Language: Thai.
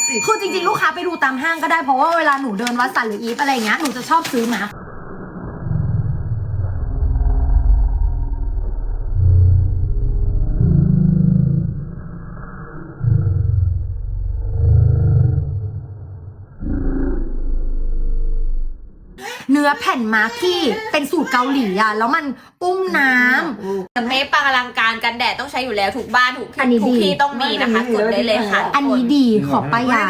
50คือจริงๆลูกค้าไปดูตามห้างก็ได้เพราะว่าเวลาหนูเดินวัดสันหรืออีฟอะไรเงี้ยหนูจะชอบซื้อมาเนื้อแผ่นมาร์คที่เป็นสูตรเกาหลีอะแล้วมันอุ้มน้ำ สเปรย์ปังอลังการกันแดดต้องใช้อยู่แล้วทุกบ้านทุก อันนี้ ที่ ดี ต้องมีนะคะกดได้เลยค่ะ อันนี้ดีขอป้ายยา